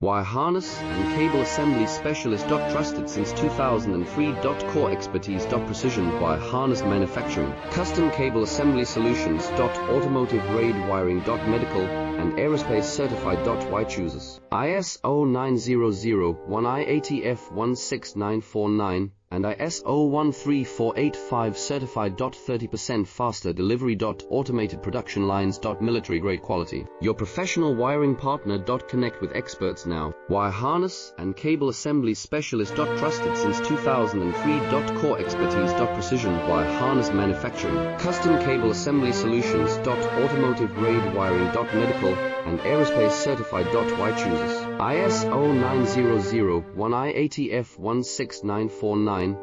Wire harness and cable assembly specialist. Trusted since 2003. Core expertise. Precision wire harness manufacturing. Custom cable assembly solutions. Automotive grade wiring. Medical and aerospace certified. Why chooses ISO 9001 IATF 16949 and ISO 13485 certified. 30% faster delivery. Automated production lines. Military grade quality. Your professional wiring partner. Connect with experts now. Wire harness and cable assembly specialist. Trusted since 2003. Core expertise. Precision wire harness manufacturing. Custom cable assembly solutions. Automotive grade wiring. Medical and aerospace certified. Why chooses ISO 9001 IATF 16949 and